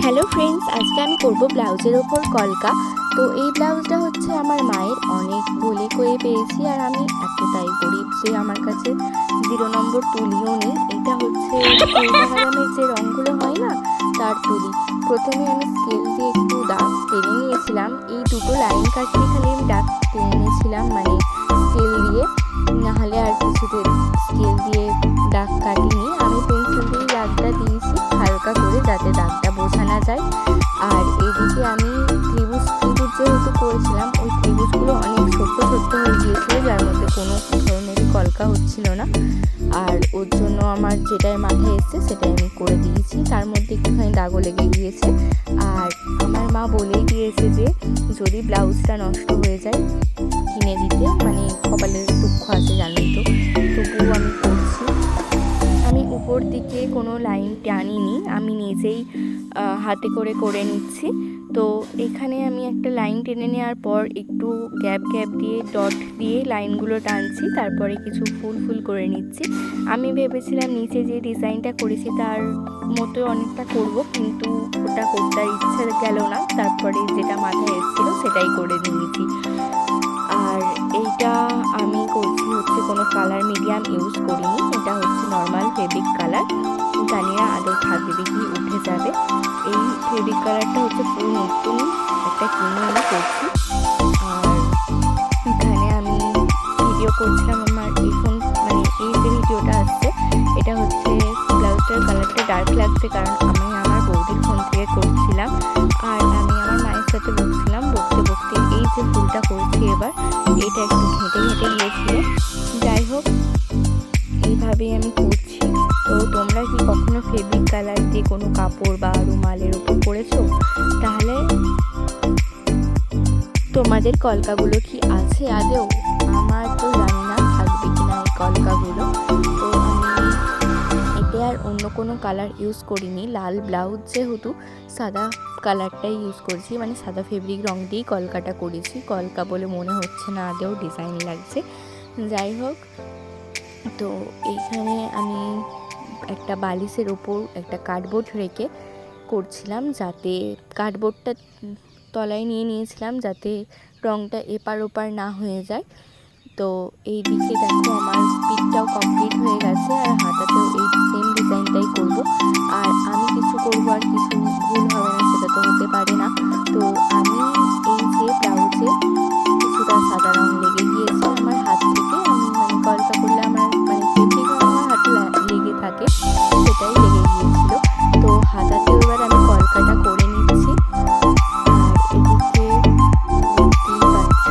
Hello friends, আজকে আমি করব ব্লাউজের ওপর কলকা। তো এই ব্লাউজটা হচ্ছে আমার মায়ের, অনেক বলে কয়ে পেয়েছি আর আমি এতটাই গরিব যে আমার কাছে 0 নম্বর তুলিও নেই। এটা হচ্ছে দামের যে রঙগুলো হয় না তার তুলি। প্রথমে আমি স্কেল দিয়ে একটু দাগ টেনে নিয়েছিলাম, এই দুটো লাইন কাটতে খালি আমি দাগ টেনে নিয়েছিলাম, মানে স্কেল দিয়ে, নাহলে আর কিছুতে স্কেল দিয়ে দাগ কাটিনি। আমি পেন্সিল দিয়ে দাগটা দিয়েছি হালকা করে, যাতে দাগটা বোঝা না যায়। আর এইদিকে আমি ত্রিভুজ যেহেতু করেছিলাম, ওই ত্রিভুজগুলো অনেক ছোট্ট হয়ে গিয়েছিল, যার মধ্যে কোনো ধরনেরই কলকা হচ্ছিল না। আর ওর জন্য আমার যেটাই মাথায় এসছে সেটাই আমি করে দিয়েছি, তার মধ্যে একটুখানি দাগও লেগে গিয়েছে। আর আমার মা বলেই দিয়েছে যে যদি ব্লাউজটা নষ্ট হয়ে যায় কিনে দিতে, মানে কপালের দুঃখ আছে জানি তো, তবুও আমি করছি। আমি উপর দিকে কোনো লাইন টানিনি, আমি নিজেই হাতে করে নিচ্ছি। তো এখানে আমি একটা লাইন টেনে নেওয়ার পর একটু গ্যাপ দিয়ে ডট দিয়ে লাইনগুলো টানছি, তারপরে কিছু ফুল করে নিচ্ছি। আমি ভেবেছিলাম নিচে যে ডিজাইনটা করেছি তার মতো অনেকটা করব, কিন্তু ওটা করতে ইচ্ছে গেল না। তারপরে যেটা মাথায় এসেছিলো সেটাই করে নিয়েছি। আর এইটা আমি করছি হচ্ছে কোনো কালার মিডিয়াম ইউজ করিনি, এটা হচ্ছে নর্মাল ফেব্রিক কালার। জানি না আদৌ থাকবে কি, উঠে যাবে। এই ফেব্রিক কালারটা হচ্ছে পুরো নতুন একটা কিনে আমি করছি। আর এখানে আমি ভিডিও করছিলাম আমার এই ফোন, মানে এই যে ভিডিওটা আসছে এটা হচ্ছে ব্লাউজটার কালারটা ডার্ক লাগছে, কারণ আমি আমার বৌদির ফোন থেকে করছিলাম। আর আমি আমার মায়ের সাথে বকছিলাম, বকতে এই যে ফুলটা করছি এবার, এটা একটু ঘেঁটে গিয়েছিল। যাই হোক, এইভাবেই আমি করছি। তো তোমরা কি কখনো ফেব্রিক কালার দিয়ে কোনো কাপড় বা রুমালের উপর করেছো? তাহলে তোমাদের কলকাগুলো কি আছে আদৌ? আমার তো জানি না থাকবে কিনা এই কলকাগুলো। তো আমি এতে আর অন্য কোনো কালার ইউজ করিনি, লাল ব্লাউজ যেহেতু সাদা কালারটাই ইউজ করছি, মানে সাদা ফেব্রিক রং দিয়েই কলকাটা করেছি। কলকা বলে মনে হচ্ছে না, আদৌ ডিজাইন লাগছে। যাই হোক, তো এইখানে আমি একটা বালিশের ওপর একটা কার্ডবোর্ড রেখে করছিলাম, যাতে কার্ডবোর্ডটা তলায় নিয়েছিলাম যাতে রঙটা এপার ওপার না হয়ে যায়। তো এই দিকে দেখো আমার পিঠটাও কমপ্লিট হয়ে গেছে, আর হাতাতেও এই সেম ডিজাইনটাই করব। আর আমি কিছু করব আর কিছু ভুল হবে না, সেটা তো হতে পারে না। তো আমি এই যে ব্লাউজে কিছুটা সাদা রং লেগে গিয়েছে আমার হাত থেকে, আমি মানে কলকা করলে আমার মানে ফেব্রিক আমার হাতে লেগে থাকে, সেটাই লেগে গিয়েছিল। তো হাতাতেও এবার আমি কলকাটা করে নিচ্ছি। আর এদিকে দেখতেই পাচ্ছ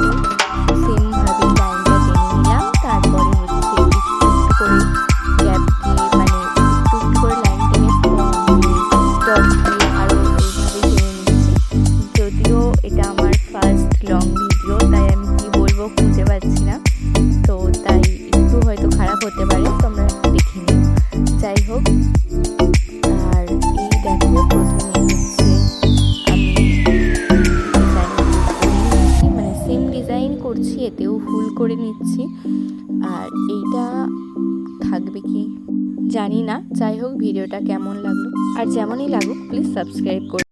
সেমভাবে লাইনটা টেনে নিলাম, তারপরে হচ্ছে একটু করে গ্যাপ দিয়ে, মানে একটু করে লাইন টেনে ডট দিয়ে আরও এইভাবে টেনে নিচ্ছি। যদিও এটা আমার ফার্স্ট লং ভিডিও, তাই আমি কি বলবো খুঁজে পাচ্ছি না, তো তাই একটু হয়তো খারাপ হতে পারে, তোমরা দেখে নিও। যাই হোক, আর এই দেখো প্রথমে হচ্ছে আমি মানে সেম ডিজাইন করছি, এতেও ফুল করে নিচ্ছি। আর এইটা থাকবে কি জানি না। যাই হোক, ভিডিওটা কেমন লাগলো, আর যেমনই লাগুক প্লিজ সাবস্ক্রাইব করো।